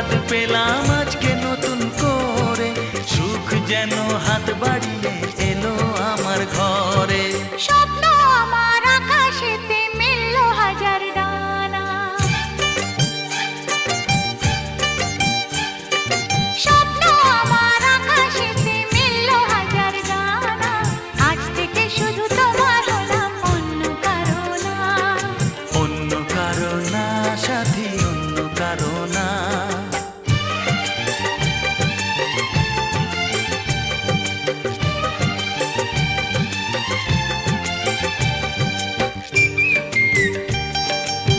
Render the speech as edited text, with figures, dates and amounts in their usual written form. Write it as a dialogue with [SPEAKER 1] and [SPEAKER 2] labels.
[SPEAKER 1] স্বাদ পেলাম আজকে নতুন করে, সুখ যেন হাত বাড়িয়ে এলো আমার ঘরে।
[SPEAKER 2] স্বপ্ন আমার আকাশেতে মেলল হাজার ডানা, স্বপ্ন আমার আকাশেতে মেলল হাজার ডানা। আজ থেকে শুধু তোমার হলাম, অন্য কারো না।
[SPEAKER 1] অন্য কারো না সাথী, অন্য কারো না।